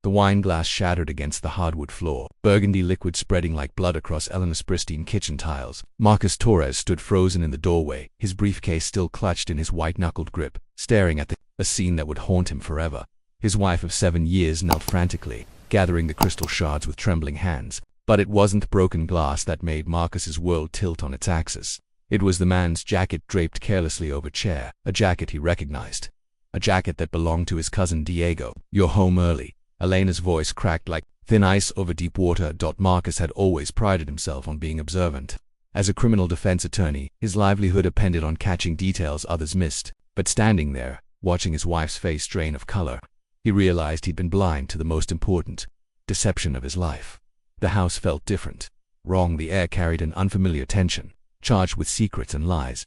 The wine glass shattered against the hardwood floor, burgundy liquid spreading like blood across Eleanor's pristine kitchen tiles. Marcus Torres stood frozen in the doorway, his briefcase still clutched in his white-knuckled grip, staring at a scene that would haunt him forever. His wife of 7 years knelt frantically, gathering the crystal shards with trembling hands. But it wasn't the broken glass that made Marcus's world tilt on its axis. It was the man's jacket draped carelessly over a chair, a jacket he recognized. A jacket that belonged to his cousin Diego. "You're home early." Elena's voice cracked like thin ice over deep water. Marcus had always prided himself on being observant. As a criminal defense attorney, his livelihood depended on catching details others missed. But standing there, watching his wife's face drain of color, he realized he'd been blind to the most important deception of his life. The house felt different. Wrong. The air carried an unfamiliar tension, charged with secrets and lies.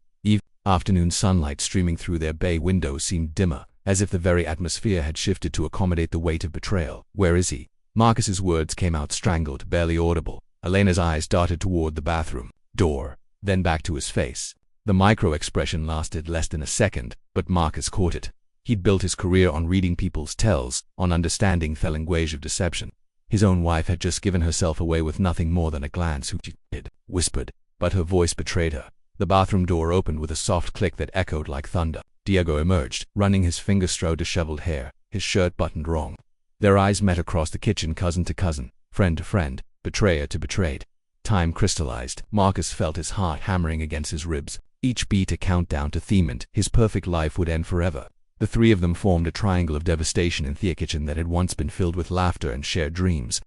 Afternoon sunlight streaming through their bay windows seemed dimmer, as if the very atmosphere had shifted to accommodate the weight of betrayal. "Where is he?" Marcus's words came out strangled, barely audible. Elena's eyes darted toward the bathroom door, then back to his face. The micro-expression lasted less than a second, but Marcus caught it. He'd built his career on reading people's tells, on understanding the language of deception. His own wife had just given herself away with nothing more than a glance. "Who did?" whispered, but her voice betrayed her. The bathroom door opened with a soft click that echoed like thunder. Diego emerged, running his fingers through disheveled hair, his shirt buttoned wrong. Their eyes met across the kitchen, cousin to cousin, friend to friend, betrayer to betrayed. Time crystallized. Marcus felt his heart hammering against his ribs, each beat a countdown to Themant. His perfect life would end forever. The three of them formed a triangle of devastation in the kitchen that had once been filled with laughter and shared dreams.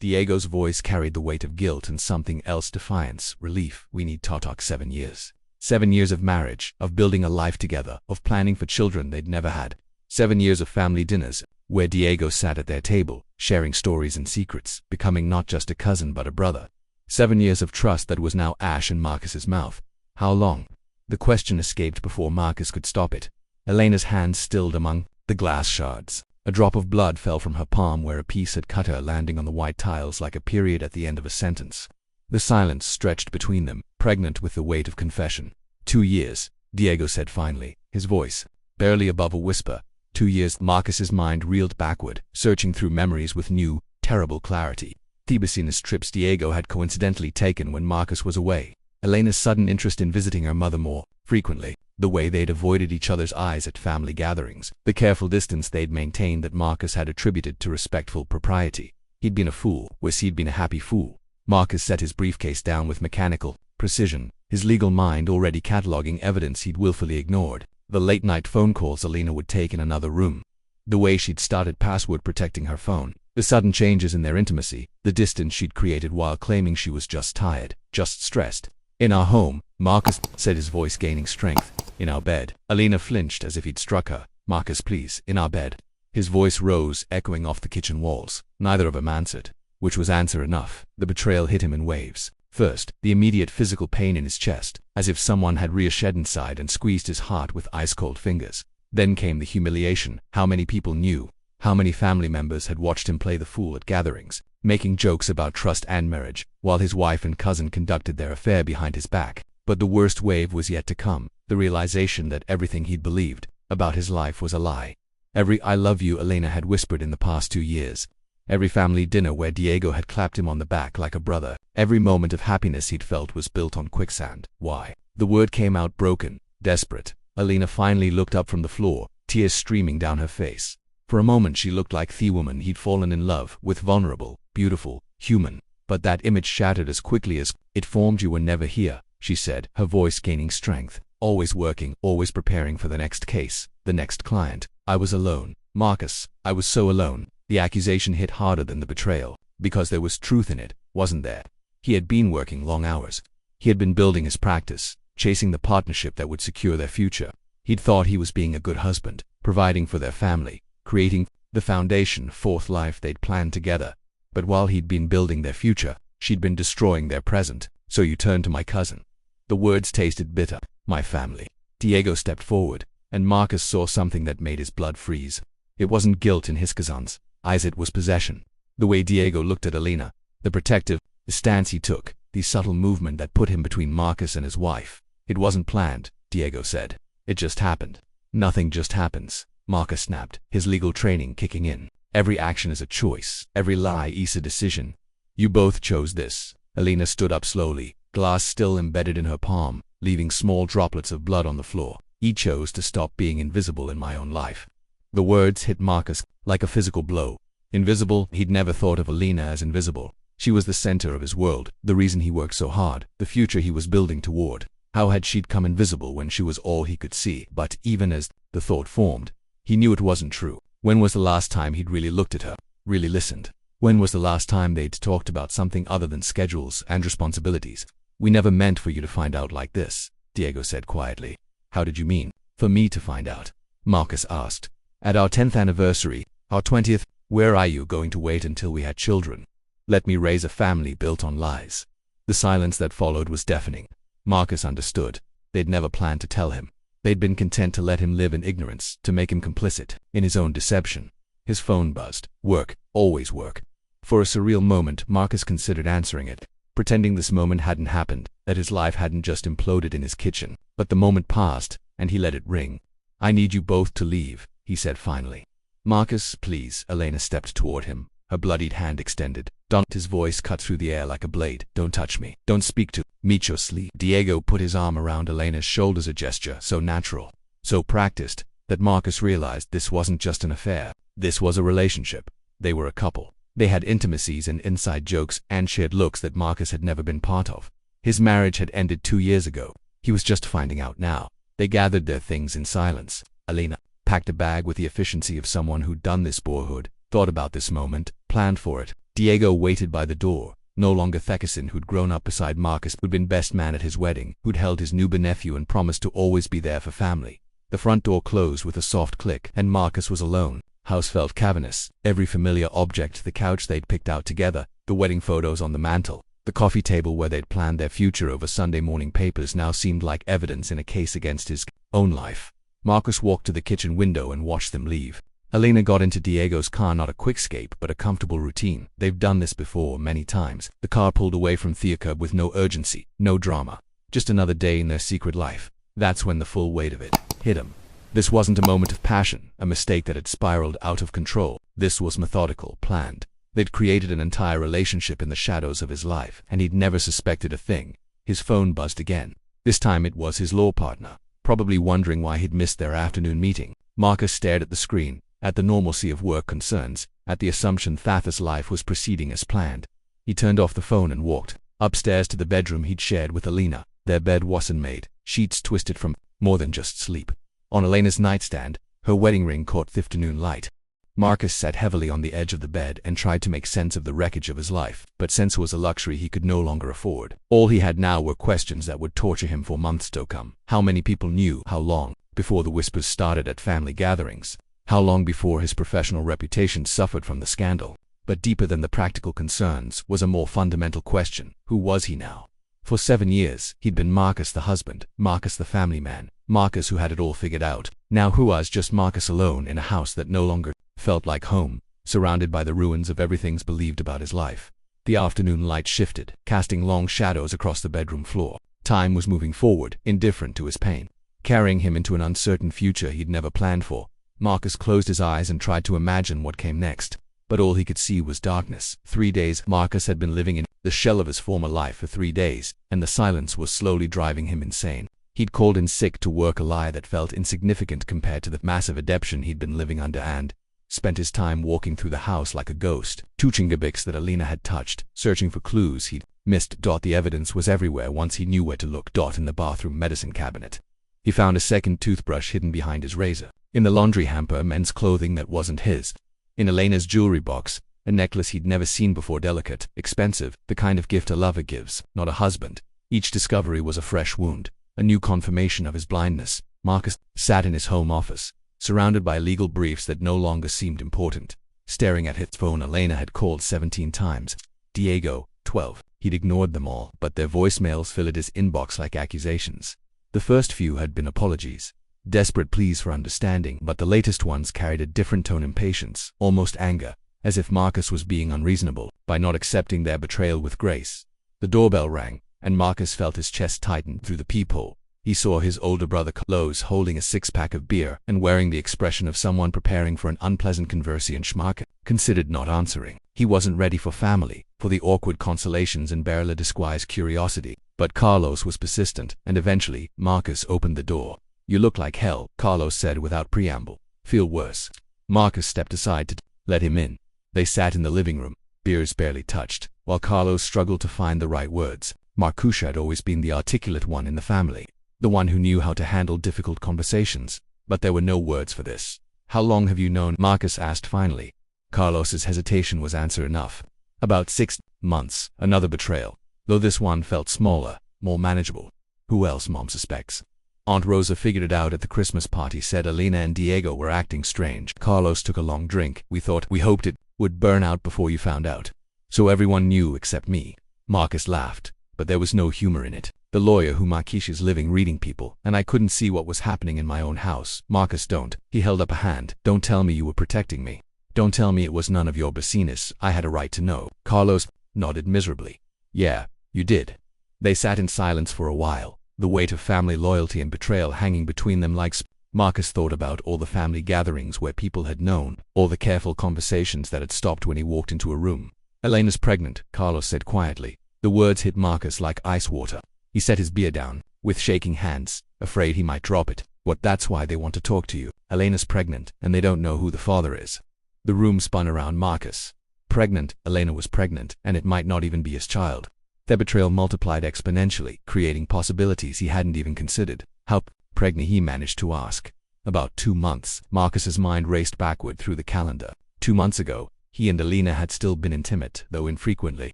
Diego's voice carried the weight of guilt and something else, defiance, relief. "We need to talk. 7 years. 7 years of marriage, of building a life together, of planning for children they'd never had. 7 years of family dinners, where Diego sat at their table, sharing stories and secrets, becoming not just a cousin but a brother. 7 years of trust that was now ash in Marcus's mouth. How long? The question escaped before Marcus could stop it. Elena's hands stilled among the glass shards. A drop of blood fell from her palm where a piece had cut her, landing on the white tiles like a period at the end of a sentence. The silence stretched between them, pregnant with the weight of confession. 2 years, Diego said finally, his voice barely above a whisper. 2 years. Marcus's mind reeled backward, searching through memories with new, terrible clarity. Thebesina's trips Diego had coincidentally taken when Marcus was away. Elena's sudden interest in visiting her mother more frequently. The way they'd avoided each other's eyes at family gatherings. The careful distance they'd maintained that Marcus had attributed to respectful propriety. He'd been a fool, whereas he'd been a happy fool. Marcus set his briefcase down with mechanical precision, his legal mind already cataloging evidence he'd willfully ignored. The late-night phone calls Elena would take in another room. The way she'd started password protecting her phone. The sudden changes in their intimacy. The distance she'd created while claiming she was just tired, just stressed. "In our home," Marcus said, his voice gaining strength. "In our bed." Elena flinched as if he'd struck her. "Marcus, please, in our bed." His voice rose, echoing off the kitchen walls. Neither of them answered, which was answer enough. The betrayal hit him in waves. First, the immediate physical pain in his chest, as if someone had reashed inside and squeezed his heart with ice-cold fingers. Then came the humiliation. How many people knew? How many family members had watched him play the fool at gatherings, making jokes about trust and marriage, while his wife and cousin conducted their affair behind his back? But the worst wave was yet to come, the realization that everything he'd believed about his life was a lie. Every "I love you" Elena had whispered in the past 2 years. Every family dinner where Diego had clapped him on the back like a brother. Every moment of happiness he'd felt was built on quicksand. Why? The word came out broken, desperate. Elena finally looked up from the floor, tears streaming down her face. For a moment she looked like the woman he'd fallen in love with, vulnerable, beautiful, human. But that image shattered as quickly as it formed. "You were never here," she said, her voice gaining strength. "Always working, always preparing for the next case, the next client. I was alone. Marcus, I was so alone." The accusation hit harder than the betrayal, because there was truth in it, wasn't there? He had been working long hours. He had been building his practice, chasing the partnership that would secure their future. He'd thought he was being a good husband, providing for their family, creating the foundation, fourth life they'd planned together. But while he'd been building their future, she'd been destroying their present. "So you turned to my cousin." The words tasted bitter. "My family." Diego stepped forward, and Marcus saw something that made his blood freeze. It wasn't guilt in his cousin's eyes, it was possession. The way Diego looked at Elena, the protective stance he took, the subtle movement that put him between Marcus and his wife. "It wasn't planned," Diego said. "It just happened." "Nothing just happens," Marcus snapped, his legal training kicking in. Every action is a choice. Every lie is a decision. You both chose this. Elena stood up slowly, glass still embedded in her palm, leaving small droplets of blood on the floor. He chose to stop being invisible in my own life. The words hit Marcus like a physical blow. Invisible? He'd never thought of Elena as invisible. She was the center of his world, the reason he worked so hard, the future he was building toward. How had she become invisible when she was all he could see? But even as the thought formed, he knew it wasn't true. When was the last time he'd really looked at her, really listened? When was the last time they'd talked about something other than schedules and responsibilities? We never meant for you to find out like this, Diego said quietly. How did you mean? For me to find out? Marcus asked. At our 10th anniversary, our 20th, where are you going to wait until we had children? Let me raise a family built on lies. The silence that followed was deafening. Marcus understood. They'd never planned to tell him. They'd been content to let him live in ignorance, to make him complicit in his own deception. His phone buzzed. Work, always work. For a surreal moment, Marcus considered answering it, pretending this moment hadn't happened, that his life hadn't just imploded in his kitchen. But the moment passed, and he let it ring. I need you both to leave, he said finally. Marcus, please. Elena stepped toward him, her bloodied hand extended. Don't. His voice cut through the air like a blade. Don't touch me. Don't speak to me. Sleep. Diego put his arm around Elena's shoulders, a gesture so natural, so practiced, that Marcus realized this wasn't just an affair. This was a relationship. They were a couple. They had intimacies and inside jokes and shared looks that Marcus had never been part of. His marriage had ended 2 years ago. He was just finding out now. They gathered their things in silence. Elena packed a bag with the efficiency of someone who'd done this boyhood, thought about this moment, planned for it. Diego waited by the door, no longer Thekison, who'd grown up beside Marcus, who'd been best man at his wedding, who'd held his newborn nephew and promised to always be there for family. The front door closed with a soft click, and Marcus was alone. House felt cavernous. Every familiar object, the couch they'd picked out together, the wedding photos on the mantel, the coffee table where they'd planned their future over Sunday morning papers, now seemed like evidence in a case against his own life. Marcus walked to the kitchen window and watched them leave. Elena got into Diego's car, not a quick escape, but a comfortable routine. They've done this before, many times. The car pulled away from Theacurb with no urgency, no drama. Just another day in their secret life. That's when the full weight of it hit him. This wasn't a moment of passion, a mistake that had spiraled out of control. This was methodical, planned. They'd created an entire relationship in the shadows of his life, and he'd never suspected a thing. His phone buzzed again. This time it was his law partner, probably wondering why he'd missed their afternoon meeting. Marcus stared at the screen, at the normalcy of work concerns, at the assumption Thatha's life was proceeding as planned. He turned off the phone and walked upstairs to the bedroom he'd shared with Elena. Their bed wasn't made, sheets twisted from more than just sleep. On Elena's nightstand, her wedding ring caught the afternoon light. Marcus sat heavily on the edge of the bed and tried to make sense of the wreckage of his life, but sense was a luxury he could no longer afford. All he had now were questions that would torture him for months to come. How many people knew? How long before the whispers started at family gatherings? How long before his professional reputation suffered from the scandal? But deeper than the practical concerns was a more fundamental question. Who was he now? For 7 years, he'd been Marcus the husband, Marcus the family man, Marcus who had it all figured out. Now who was just Marcus alone in a house that no longer felt like home, surrounded by the ruins of everything's believed about his life. The afternoon light shifted, casting long shadows across the bedroom floor. Time was moving forward, indifferent to his pain, carrying him into an uncertain future he'd never planned for. Marcus closed his eyes and tried to imagine what came next, but all he could see was darkness. 3 days Marcus had been living in the shell of his former life for 3 days, and the silence was slowly driving him insane. He'd called in sick to work, a lie that felt insignificant compared to the massive adeption he'd been living under, and spent his time walking through the house like a ghost, touching the books that Elena had touched, searching for clues he'd missed. The evidence was everywhere once he knew where to look. In the bathroom medicine cabinet, he found a second toothbrush hidden behind his razor. In the laundry hamper, men's clothing that wasn't his. In Elena's jewelry box, a necklace he'd never seen before, delicate, expensive, the kind of gift a lover gives, not a husband. Each discovery was a fresh wound, a new confirmation of his blindness. Marcus sat in his home office, surrounded by legal briefs that no longer seemed important, staring at his phone. Elena had called 17 times. Diego, 12. He'd ignored them all, but their voicemails filled his inbox like accusations. The first few had been apologies, desperate pleas for understanding, but the latest ones carried a different tone: impatience, almost anger, as if Marcus was being unreasonable by not accepting their betrayal with grace. The doorbell rang, and Marcus felt his chest tighten through the peephole. He saw his older brother Carlos holding a six-pack of beer and wearing the expression of someone preparing for an unpleasant conversation. Marcus considered not answering. He wasn't ready for family, for the awkward consolations and barely disguised curiosity. But Carlos was persistent, and eventually, Marcus opened the door. "You look like hell," Carlos said without preamble. "Feel worse?" Marcus stepped aside to let him in. They sat in the living room, beers barely touched, while Carlos struggled to find the right words. Marcus had always been the articulate one in the family, the one who knew how to handle difficult conversations, but there were no words for this. "How long have you known?" Marcus asked finally. Carlos's hesitation was answer enough. "About 6 months, another betrayal, though this one felt smaller, more manageable." "Who else?" Mom suspects. "Aunt Rosa figured it out at the Christmas party, said Elena and Diego were acting strange." Carlos took a long drink. We hoped it would burn out before you found out. So everyone knew except me." Marcus laughed, but there was no humor in it. "The lawyer who Marquis is living reading people, and I couldn't see what was happening in my own house." "Marcus, don't." He held up a hand. "Don't tell me you were protecting me. Don't tell me it was none of your business. I had a right to know." Carlos nodded miserably. "Yeah, you did." They sat in silence for a while, the weight of family loyalty and betrayal hanging between them like Marcus thought about all the family gatherings where people had known, all the careful conversations that had stopped when he walked into a room. "Elena's pregnant," Carlos said quietly. The words hit Marcus like ice water. He set his beer down, with shaking hands, afraid he might drop it. That's why they want to talk to you. Elena's pregnant, and they don't know who the father is." The room spun around Marcus. Pregnant, Elena was pregnant, and it might not even be his child. Their betrayal multiplied exponentially, creating possibilities he hadn't even considered. "How pregnant?" he managed to ask. "About 2 months." Marcus's mind raced backward through the calendar. 2 months ago, he and Elena had still been intimate, though infrequently.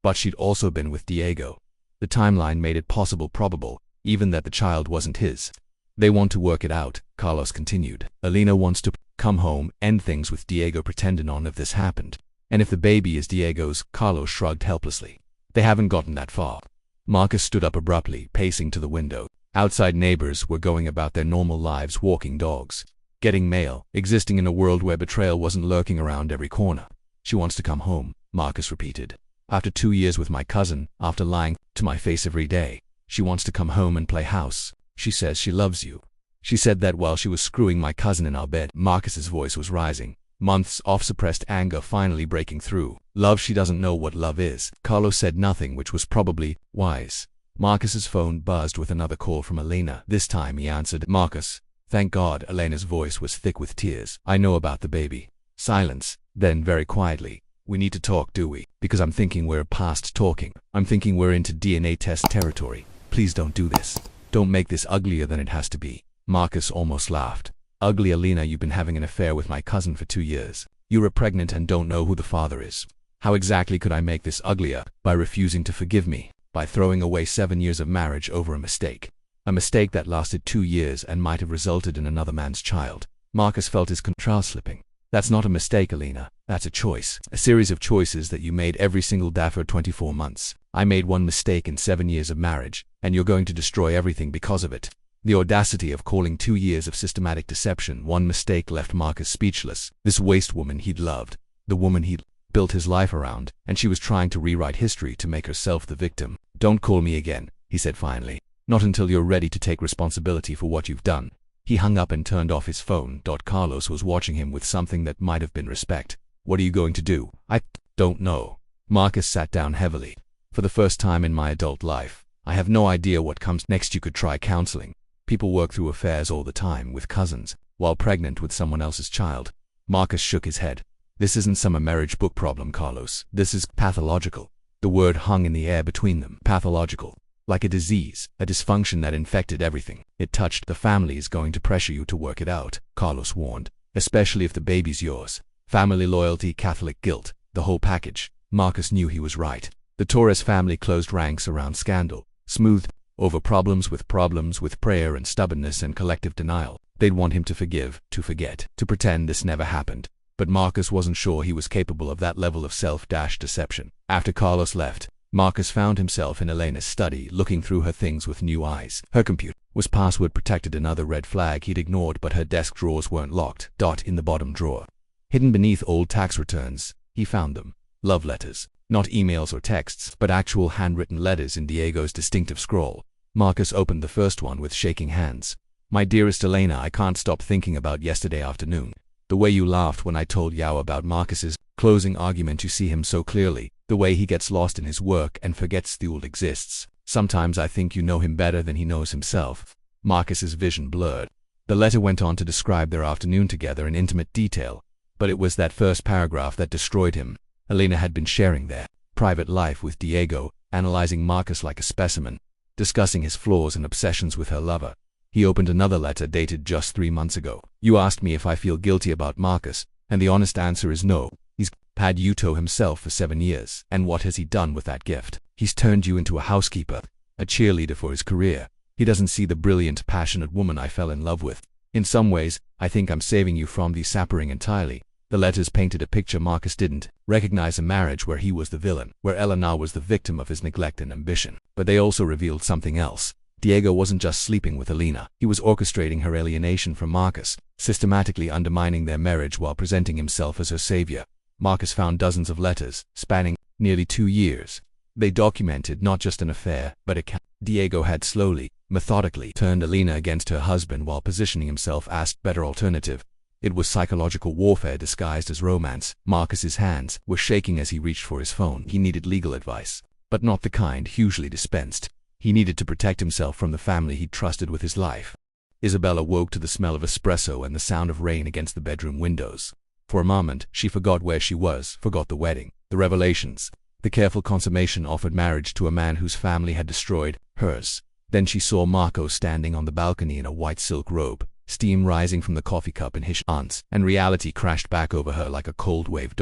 But she'd also been with Diego. The timeline made it probable, even that the child wasn't his. "They want to work it out," Carlos continued. "Elena wants to come home, end things with Diego, pretend none of this happened. And if the baby is Diego's," Carlos shrugged helplessly. "They haven't gotten that far." Marcus stood up abruptly, pacing to the window. Outside, neighbors were going about their normal lives, walking dogs, getting mail, existing in a world where betrayal wasn't lurking around every corner. "She wants to come home," Marcus repeated. "After 2 years with my cousin, after lying to my face every day, she wants to come home and play house. She says she loves you. She said that while she was screwing my cousin in our bed." Marcus's voice was rising, months of suppressed anger finally breaking through. "Love? She doesn't know what love is." Carlos said nothing, which was probably wise. Marcus's phone buzzed with another call from Elena. This time he answered. "Marcus, thank God." Elena's voice was thick with tears. "I know about the baby." Silence. Then very quietly, "We need to talk, do we? Because I'm thinking we're past talking. I'm thinking we're into DNA test territory. Please don't do this. Don't make this uglier than it has to be." Marcus almost laughed. "Ugly? Elena, you've been having an affair with my cousin for 2 years. You were pregnant and don't know who the father is. How exactly could I make this uglier? By refusing to forgive me, by throwing away 7 years of marriage over a mistake. A mistake that lasted 2 years and might have resulted in another man's child." Marcus felt his control slipping. "That's not a mistake, Elena. That's a choice. A series of choices that you made every single day for 24 months. I made one mistake in 7 years of marriage, and you're going to destroy everything because of it." The audacity of calling 2 years of systematic deception one mistake left Marcus speechless. This waste woman he'd loved, the woman he'd built his life around, and she was trying to rewrite history to make herself the victim. "Don't call me again," he said finally. "Not until you're ready to take responsibility for what you've done." He hung up and turned off his phone. Carlos was watching him with something that might have been respect. "What are you going to do?" "I don't know." Marcus sat down heavily. "For the first time in my adult life, I have no idea what comes next. You could try counseling. People work through affairs all the time with cousins, while pregnant with someone else's child." Marcus shook his head. "This isn't some marriage book problem, Carlos. This is pathological." The word hung in the air between them. Pathological. Like a disease, a dysfunction that infected everything. It touched. "The family is going to pressure you to work it out," Carlos warned. "Especially if the baby's yours. Family loyalty, Catholic guilt, the whole package." Marcus knew he was right. The Torres family closed ranks around scandal, smoothed over problems with prayer and stubbornness and collective denial. They'd want him to forgive, to forget, to pretend this never happened. But Marcus wasn't sure he was capable of that level of self-deception. After Carlos left, Marcus found himself in Elena's study, looking through her things with new eyes. Her computer was password protected, another red flag he'd ignored, but her desk drawers weren't locked. In the bottom drawer, hidden beneath old tax returns, he found them. Love letters. Not emails or texts, but actual handwritten letters in Diego's distinctive scrawl. Marcus opened the first one with shaking hands. My dearest Elena, I can't stop thinking about yesterday afternoon. The way you laughed when I told Yao about Marcus's closing argument. You see him so clearly. The way he gets lost in his work and forgets the world exists. Sometimes I think you know him better than he knows himself. Marcus's vision blurred. The letter went on to describe their afternoon together in intimate detail. But it was that first paragraph that destroyed him. Elena had been sharing their private life with Diego, analyzing Marcus like a specimen, discussing his flaws and obsessions with her lover. He opened another letter dated just 3 months ago. You asked me if I feel guilty about Marcus, and the honest answer is no. He's had Yuto himself for 7 years. And what has he done with that gift? He's turned you into a housekeeper, a cheerleader for his career. He doesn't see the brilliant, passionate woman I fell in love with. In some ways, I think I'm saving you from the suffering entirely. The letters painted a picture Marcus didn't recognize: a marriage where he was the villain, where Elena was the victim of his neglect and ambition. But they also revealed something else. Diego wasn't just sleeping with Elena. He was orchestrating her alienation from Marcus, systematically undermining their marriage while presenting himself as her savior. Marcus found dozens of letters, spanning nearly 2 years. They documented not just an affair, but a Diego had slowly, methodically turned Elena against her husband while positioning himself as better alternative. It was psychological warfare disguised as romance. Marcus's hands were shaking as he reached for his phone. He needed legal advice, but not the kind usually dispensed. He needed to protect himself from the family he'd trusted with his life. Isabella woke to the smell of espresso and the sound of rain against the bedroom windows. For a moment, she forgot where she was, forgot the wedding, the revelations, the careful consummation offered marriage to a man whose family had destroyed hers. Then she saw Marco standing on the balcony in a white silk robe, steam rising from the coffee cup in his aunt's, and reality crashed back over her like a cold wave.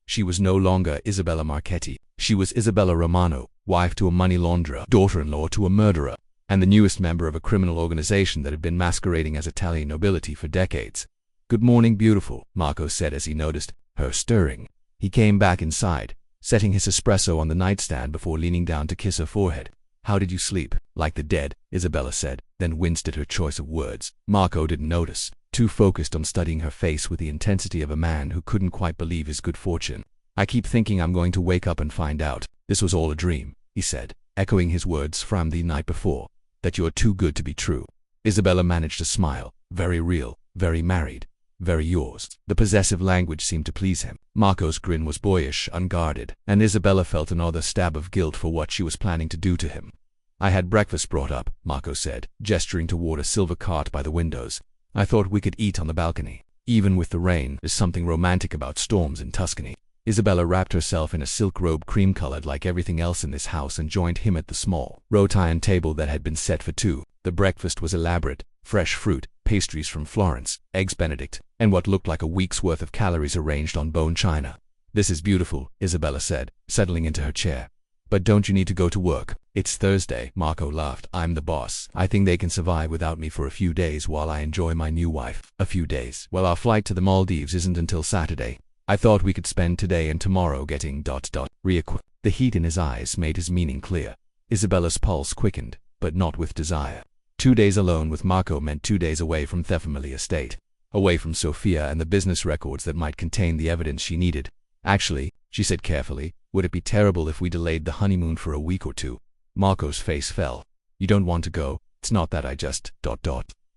She was no longer Isabella Marchetti. She was Isabella Romano, wife to a money launderer, daughter-in-law to a murderer, and the newest member of a criminal organization that had been masquerading as Italian nobility for decades. "Good morning, beautiful," Marco said as he noticed her stirring. He came back inside, setting his espresso on the nightstand before leaning down to kiss her forehead. "How did you sleep?" "Like the dead," Isabella said, then winced at her choice of words. Marco didn't notice, too focused on studying her face with the intensity of a man who couldn't quite believe his good fortune. "I keep thinking I'm going to wake up and find out this was all a dream," he said, echoing his words from the night before, "that you're too good to be true." Isabella managed a smile, very real, very married, very yours. The possessive language seemed to please him. Marco's grin was boyish, unguarded, and Isabella felt another stab of guilt for what she was planning to do to him. "I had breakfast brought up," Marco said, gesturing toward a silver cart by the windows. "I thought we could eat on the balcony. Even with the rain, there's something romantic about storms in Tuscany." Isabella wrapped herself in a silk robe cream-colored like everything else in this house and joined him at the small, wrought-iron table that had been set for two. The breakfast was elaborate: fresh fruit, pastries from Florence, eggs Benedict, and what looked like a week's worth of calories arranged on bone china. "This is beautiful," Isabella said, settling into her chair. "But don't you need to go to work?" "It's Thursday," Marco laughed. "I'm the boss. I think they can survive without me for a few days while I enjoy my new wife." "A few days? Well, our flight to the Maldives isn't until Saturday. I thought we could spend today and tomorrow getting reacquainted." The heat in his eyes made his meaning clear. Isabella's pulse quickened, but not with desire. 2 days alone with Marco meant 2 days away from the family estate, away from Sophia and the business records that might contain the evidence she needed. "Actually," she said carefully, "would it be terrible if we delayed the honeymoon for a week or two?" Marco's face fell. "You don't want to go?" "It's not that I just...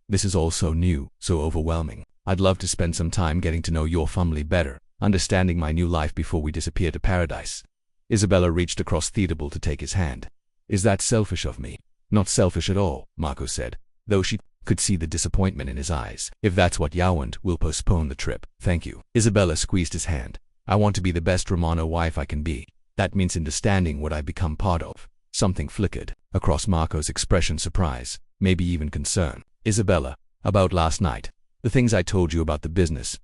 This is all so new, so overwhelming. I'd love to spend some time getting to know your family better, understanding my new life before we disappear to paradise." Isabella reached across the table to take his hand. "Is that selfish of me?" "Not selfish at all," Marco said, though she could see the disappointment in his eyes. "If that's what you want, we'll postpone the trip. Thank you." Isabella squeezed his hand. "I want to be the best Romano wife I can be. That means understanding what I've become part of." Something flickered across Marco's expression: surprise, maybe even concern. "Isabella, about last night. The things I told you about the business...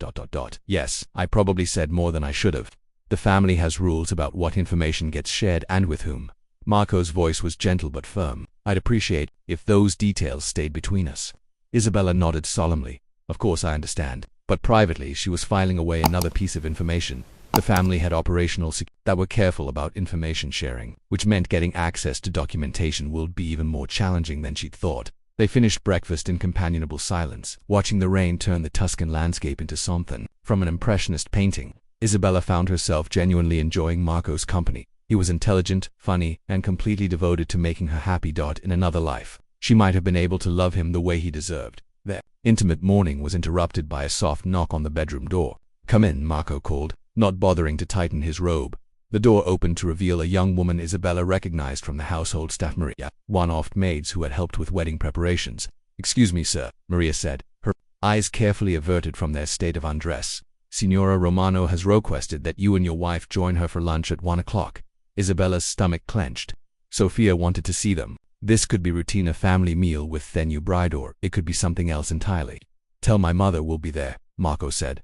Yes, I probably said more than I should have. The family has rules about what information gets shared and with whom." Marco's voice was gentle but firm. "I'd appreciate if those details stayed between us." Isabella nodded solemnly. "Of course I understand." But privately she was filing away another piece of information. The family had operational that were careful about information sharing, which meant getting access to documentation would be even more challenging than she'd thought. They finished breakfast in companionable silence, watching the rain turn the Tuscan landscape into something from an impressionist painting. Isabella found herself genuinely enjoying Marco's company. He was intelligent, funny, and completely devoted to making her happy. In another life, she might have been able to love him the way he deserved. Their intimate morning was interrupted by a soft knock on the bedroom door. "Come in," Marco called, not bothering to tighten his robe. The door opened to reveal a young woman Isabella recognized from the household staff, Maria, one of the maids who had helped with wedding preparations. "Excuse me, sir," Maria said, her eyes carefully averted from their state of undress. "Signora Romano has requested that you and your wife join her for lunch at 1 o'clock. Isabella's stomach clenched. Sophia wanted to see them. This could be routine, a family meal with their new bride, or it could be something else entirely. "Tell my mother we'll be there," Marco said.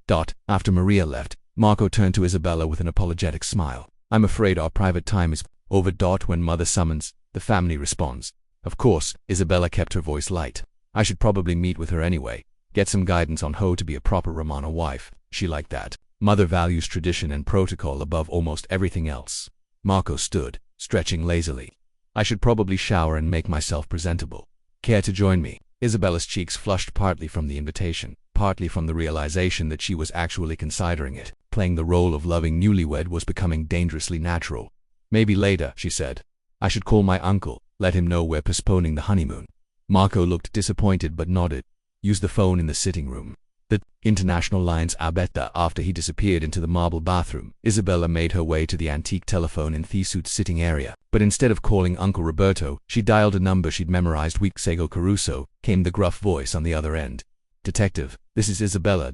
After Maria left, Marco turned to Isabella with an apologetic smile. "I'm afraid our private time is over. When mother summons, the family responds." "Of course," Isabella kept her voice light. "I should probably meet with her anyway. Get some guidance on how to be a proper Romano wife. She like that. Mother values tradition and protocol above almost everything else." Marco stood, stretching lazily. "I should probably shower and make myself presentable. Care to join me?" Isabella's cheeks flushed, partly from the invitation, partly from the realization that she was actually considering it. Playing the role of loving newlywed was becoming dangerously natural. "Maybe later," she said. "I should call my uncle, let him know we're postponing the honeymoon." Marco looked disappointed but nodded. "Use the phone in the sitting room." The international lines abetta after he disappeared into the marble bathroom. Isabella made her way to the antique telephone in Thesuit's sitting area, but instead of calling Uncle Roberto, she dialed a number she'd memorized weeks ago. "Caruso," came the gruff voice on the other end. "Detective, this is Isabella.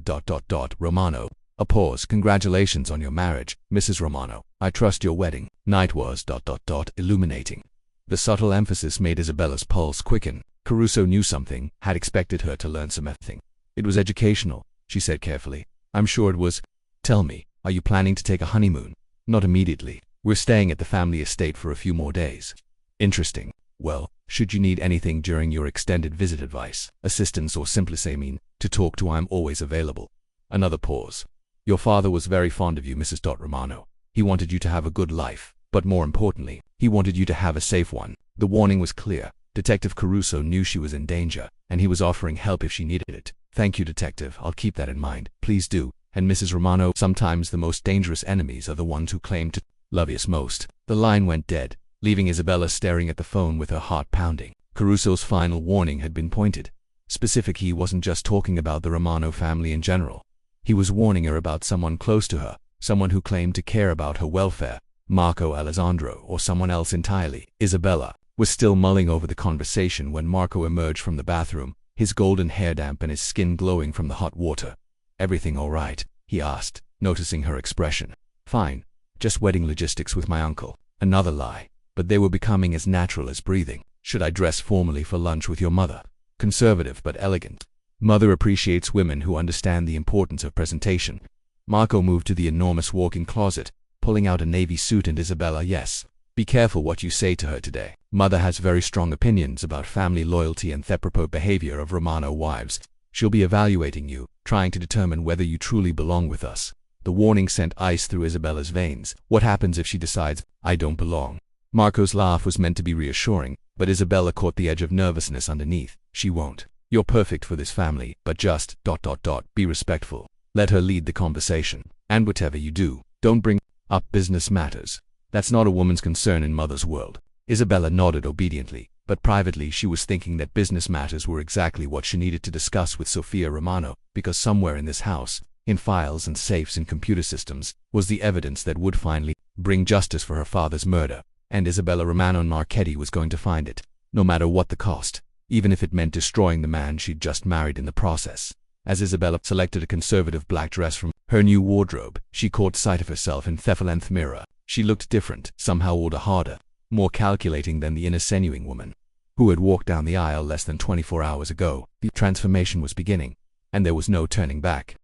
Romano." A pause. "Congratulations on your marriage, Mrs. Romano. I trust your wedding night was ... illuminating." The subtle emphasis made Isabella's pulse quicken. Caruso knew something, had expected her to learn something. "It was educational," she said carefully. "I'm sure it was. Tell me, are you planning to take a honeymoon?" "Not immediately. We're staying at the family estate for a few more days." "Interesting. Well, should you need anything during your extended visit, advice, assistance, or simply say mean to talk to, I'm always available." Another pause. "Your father was very fond of you, Mrs. Romano. He wanted you to have a good life, but more importantly, he wanted you to have a safe one." The warning was clear. Detective Caruso knew she was in danger, and he was offering help if she needed it. "Thank you, Detective. I'll keep that in mind." "Please do." "And Mrs. Romano, sometimes the most dangerous enemies are the ones who claim to love us most." The line went dead, leaving Isabella staring at the phone with her heart pounding. Caruso's final warning had been pointed. Specific. He wasn't just talking about the Romano family in general. He was warning her about someone close to her, someone who claimed to care about her welfare. Marco Alessandro, or someone else entirely. Isabella was still mulling over the conversation when Marco emerged from the bathroom, his golden hair damp and his skin glowing from the hot water. "Everything all right?" he asked, noticing her expression. "Fine. Just wedding logistics with my uncle." Another lie, but they were becoming as natural as breathing. "Should I dress formally for lunch with your mother?" "Conservative but elegant. Mother appreciates women who understand the importance of presentation." Marco moved to the enormous walk-in closet, pulling out a navy suit, and Isabella, "Yes. Be careful what you say to her today. Mother has very strong opinions about family loyalty and the proper behavior of Romano wives. She'll be evaluating you, trying to determine whether you truly belong with us." The warning sent ice through Isabella's veins. What happens if she decides, "I don't belong"? Marco's laugh was meant to be reassuring, but Isabella caught the edge of nervousness underneath. "She won't. You're perfect for this family, but just ... be respectful. Let her lead the conversation. And whatever you do, don't bring up business matters. That's not a woman's concern in Mother's world." Isabella nodded obediently, but privately she was thinking that business matters were exactly what she needed to discuss with Sophia Romano, because somewhere in this house, in files and safes and computer systems, was the evidence that would finally bring justice for her father's murder, and Isabella Romano Marchetti was going to find it, no matter what the cost, even if it meant destroying the man she'd just married in the process. As Isabella selected a conservative black dress from her new wardrobe, she caught sight of herself in the length mirror. She looked different, somehow older, harder, more calculating than the insinuating woman who had walked down the aisle less than 24 hours ago. The transformation was beginning, and there was no turning back.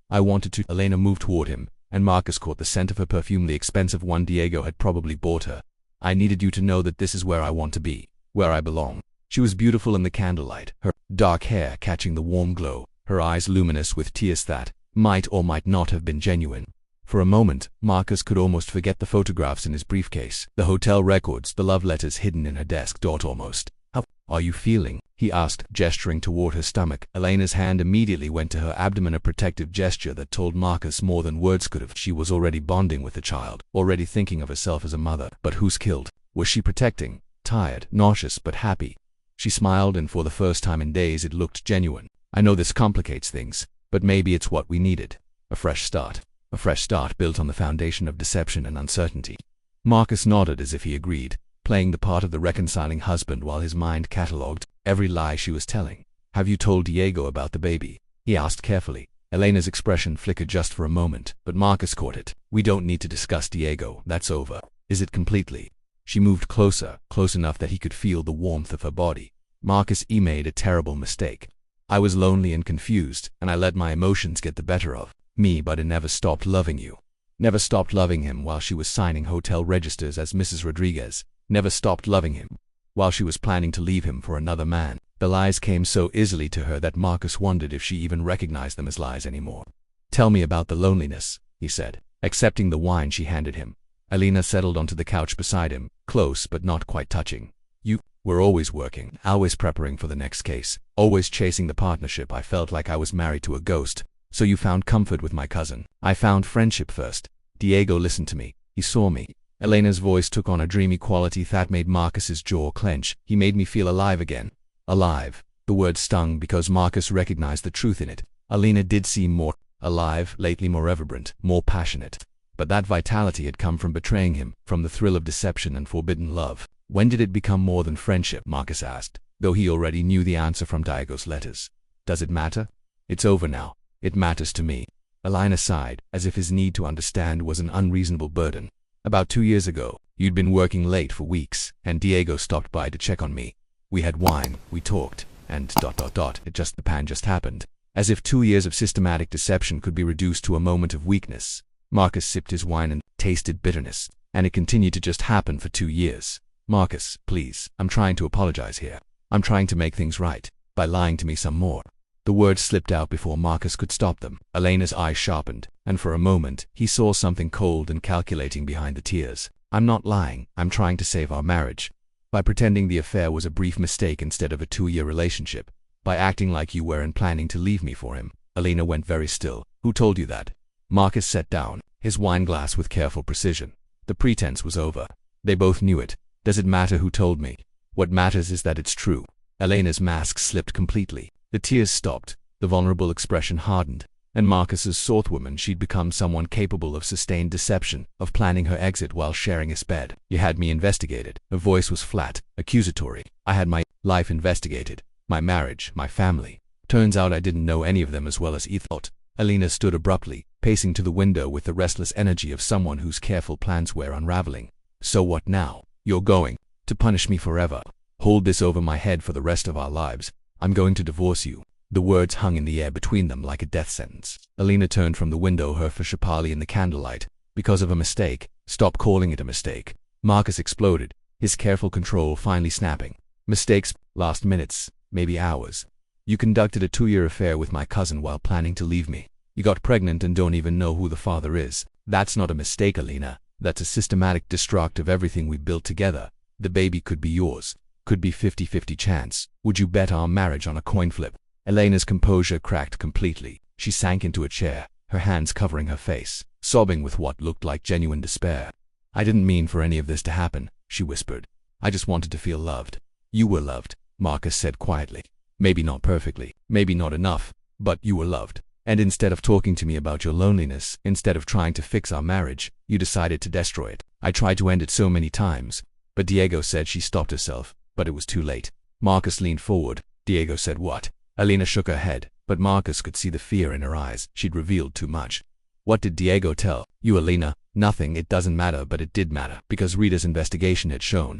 "I wanted to..." Elena moved toward him, and Marcus caught the scent of her perfume, the expensive one Diego had probably bought her. "I needed you to know that this is where I want to be, where I belong." She was beautiful in the candlelight, her dark hair catching the warm glow, her eyes luminous with tears that might or might not have been genuine. For a moment, Marcus could almost forget the photographs in his briefcase, the hotel records, the love letters hidden in her desk. Almost. How are you feeling?" he asked, gesturing toward her stomach. Elena's hand immediately went to her abdomen, a protective gesture that told Marcus more than words could have. She was already bonding with the child, already thinking of herself as a mother. But who's killed? Was she protecting? Tired, nauseous, but happy. She smiled, and for the first time in days it looked genuine. "I know this complicates things, but maybe it's what we needed. A fresh start. A fresh start built on the foundation of deception and uncertainty." Marcus nodded as if he agreed, playing the part of the reconciling husband while his mind catalogued every lie she was telling. "Have you told Diego about the baby?" he asked carefully. Elena's expression flickered just for a moment, but Marcus caught it. "We don't need to discuss Diego. That's over." "Is it completely?" She moved closer, close enough that he could feel the warmth of her body. "Marcus, he made a terrible mistake. I was lonely and confused, and I let my emotions get the better of me, but I never stopped loving you. Never stopped loving him while she was signing hotel registers as Mrs. Rodriguez. Never stopped loving him while she was planning to leave him for another man." The lies came so easily to her that Marcus wondered if she even recognized them as lies anymore. "Tell me about the loneliness," he said, accepting the wine she handed him. Elena settled onto the couch beside him, close but not quite touching. "You were always working, always preparing for the next case, always chasing the partnership. I felt like I was married to a ghost. So you found comfort with my cousin. I found friendship first. Diego listened to me. He saw me." Elena's voice took on a dreamy quality that made Marcus's jaw clench. "He made me feel alive again." Alive. The word stung because Marcus recognized the truth in it. Elena did seem more alive, lately more vibrant, more passionate. But that vitality had come from betraying him, from the thrill of deception and forbidden love. "When did it become more than friendship?" Marcus asked, though he already knew the answer from Diego's letters. "Does it matter?" "It's over now. It matters to me." Elena sighed, as if his need to understand was an unreasonable burden. "About 2 years ago, you'd been working late for weeks, and Diego stopped by to check on me. We had wine, we talked, and the pan just happened." As if 2 years of systematic deception could be reduced to a moment of weakness. Marcus sipped his wine and tasted bitterness. "And it continued to just happen for 2 years. Marcus, please, I'm trying to apologize here. I'm trying to make things right, by lying to me some more." The words slipped out before Marcus could stop them. Elena's eyes sharpened, and for a moment, he saw something cold and calculating behind the tears. "I'm not lying. I'm trying to save our marriage. By pretending the affair was a brief mistake instead of a 2-year relationship. By acting like you weren't planning to leave me for him." Elena went very still. "Who told you that?" Marcus set down his wine glass with careful precision. The pretense was over. They both knew it. "Does it matter who told me? What matters is that it's true." Elena's mask slipped completely. The tears stopped, the vulnerable expression hardened, and Marcus's sought woman, she'd become someone capable of sustained deception, of planning her exit while sharing his bed. "You had me investigated." Her voice was flat, accusatory. "I had my life investigated. My marriage, my family. Turns out I didn't know any of them as well as he thought." Elena stood abruptly, pacing to the window with the restless energy of someone whose careful plans were unraveling. "So what now? You're going to punish me forever? Hold this over my head for the rest of our lives? I'm going to divorce you." The words hung in the air between them like a death sentence. Elena turned from the window, her face pale in the candlelight. "Because of a mistake. Stop calling it a mistake." Marcus exploded, his careful control finally snapping. "Mistakes last minutes, maybe hours. You conducted a 2-year affair with my cousin while planning to leave me. You got pregnant and don't even know who the father is. That's not a mistake, Elena. That's a systematic destruct of everything we built together. The baby could be yours. Could be 50-50 chance. Would you bet our marriage on a coin flip?" Elena's composure cracked completely. She sank into a chair, her hands covering her face, sobbing with what looked like genuine despair. "I didn't mean for any of this to happen," she whispered. "I just wanted to feel loved." "You were loved," Marcus said quietly. "Maybe not perfectly, maybe not enough, but you were loved. And instead of talking to me about your loneliness, instead of trying to fix our marriage, you decided to destroy it. I tried to end it so many times, but Diego said." She stopped herself, but it was too late. Marcus leaned forward. "Diego said what?" Elena shook her head, but Marcus could see the fear in her eyes. She'd revealed too much. "What did Diego tell you, Elena?" "Nothing. It doesn't matter, but it did matter, because Rita's investigation had shown